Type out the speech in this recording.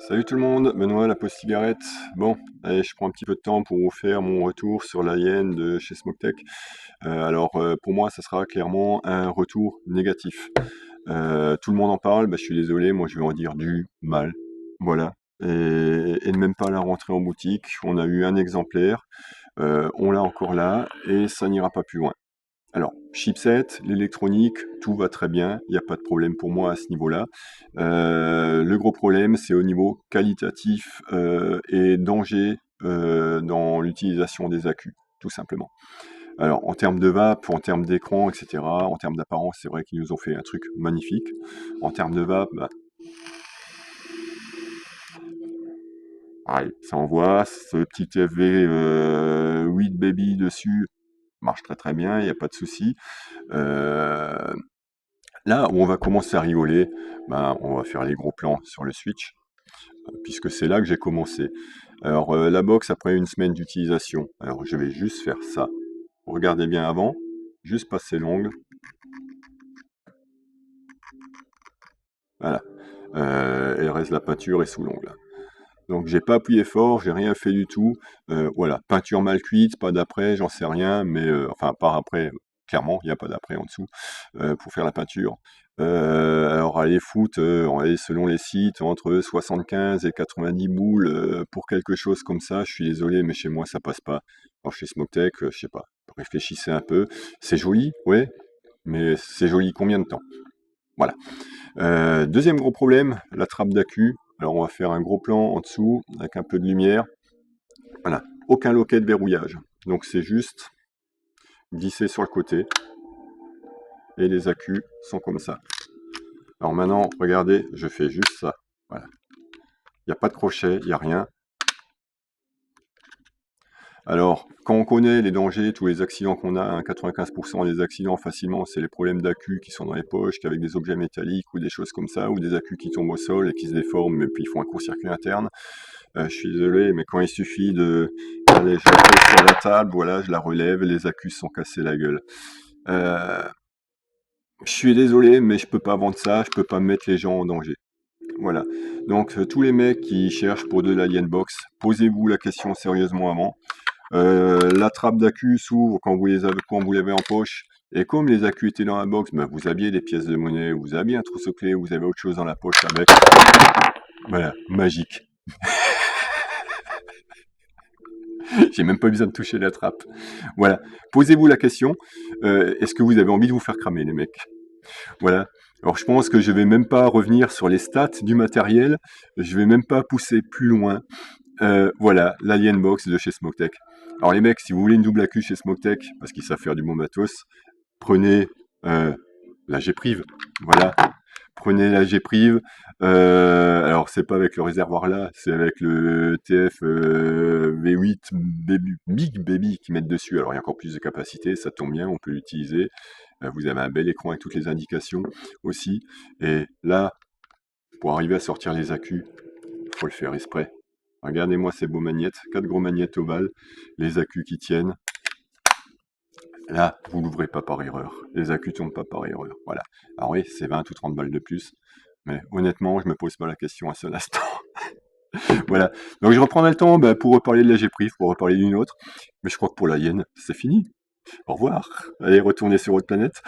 Salut tout le monde, Benoît, la pause cigarette. Bon, allez, je prends un petit peu de temps pour vous faire mon retour sur la Yen de chez Smoketek. Pour moi, ça sera clairement un retour négatif. Tout le monde en parle, bah, je suis désolé, moi je vais en dire du mal. Voilà. Et ne même pas la rentrer en boutique. On a eu un exemplaire, on l'a encore là, et ça n'ira pas plus loin. Alors, chipset, l'électronique, tout va très bien, il n'y a pas de problème pour moi à ce niveau-là. Le gros problème, c'est au niveau qualitatif et danger dans l'utilisation des accus, tout simplement. Alors, en termes de vape, en termes d'écran, etc., en termes d'apparence, c'est vrai qu'ils nous ont fait un truc magnifique. En termes de vape, bah, pareil, ça envoie, ce petit FV 8 Baby dessus marche très très bien, il n'y a pas de souci. Euh, Là où on va commencer à rigoler, ben, on va faire les gros plans sur le Switch, puisque c'est là que j'ai commencé. Alors, la box après une semaine d'utilisation. Alors, je vais juste faire ça. Regardez bien avant, juste passer l'ongle. Voilà. Et le reste de la peinture est sous l'ongle. Donc, j'ai pas appuyé fort, j'ai rien fait du tout. Voilà, peinture mal cuite, pas d'après, j'en sais rien, mais enfin, par après, clairement, il n'y a pas d'après en dessous pour faire la peinture. Alors, aller foot, selon les sites, entre 75 et 90 boules pour quelque chose comme ça, je suis désolé, mais chez moi, ça passe pas. Alors, chez Smoketek, je sais pas, réfléchissez un peu. C'est joli, ouais, mais c'est joli combien de temps? Voilà. Deuxième gros problème, la trappe d'accu. Alors on va faire un gros plan en dessous avec un peu de lumière. Voilà, aucun loquet de verrouillage. Donc c'est juste glisser sur le côté et les accus sont comme ça. Alors maintenant, regardez, je fais juste ça. Voilà. Il n'y a pas de crochet, il n'y a rien. Alors, quand on connaît les dangers, tous les accidents qu'on a, hein, 95% des accidents facilement, c'est les problèmes d'accus qui sont dans les poches, avec des objets métalliques ou des choses comme ça, ou des accus qui tombent au sol et qui se déforment et puis ils font un court-circuit interne. Je suis désolé, mais quand il suffit de... Allez, je la pose sur la table, voilà, je la relève, les accus sont cassés la gueule. Euh, je suis désolé, mais je peux pas vendre ça, je peux pas mettre les gens en danger. Voilà. Donc, tous les mecs qui cherchent pour de l'Alien Box, posez-vous la question sérieusement avant. La trappe d'accu s'ouvre quand vous l'avez en poche. Et comme les accus étaient dans la box, ben vous aviez des pièces de monnaie, vous aviez un trousseau clé, vous avez autre chose dans la poche avec. Voilà, magique. J'ai même pas besoin de toucher la trappe. Voilà. Posez-vous la question, est-ce que vous avez envie de vous faire cramer, les mecs? Voilà. Alors je pense que je vais même pas revenir sur les stats du matériel, je vais même pas pousser plus loin. Voilà, l'Alien Box de chez Smoketek. Alors les mecs, si vous voulez une double accu chez Smoketek, parce qu'ils savent faire du bon matos, prenez la G-Prive. Voilà, prenez la G-Prive. Alors c'est pas avec le réservoir là, c'est avec le TF V8 Baby, Big Baby qui mettent dessus. Alors il y a encore plus de capacité, ça tombe bien, on peut l'utiliser. Vous avez un bel écran avec toutes les indications aussi. Et là, pour arriver à sortir les accus, il faut le faire exprès. Regardez-moi ces beaux magnettes, 4 gros magnettes ovales, les accus qui tiennent. Là, vous l'ouvrez pas par erreur. Les accus tombent pas par erreur. Voilà. Alors oui, c'est 20 ou 30 balles de plus. Mais honnêtement, je me pose pas la question à ce instant. Voilà. Donc je reprendrai le temps pour reparler de la G-Priv, pour reparler d'une autre. Mais je crois que pour la hyène, c'est fini. Au revoir. Allez, retournez sur votre planète.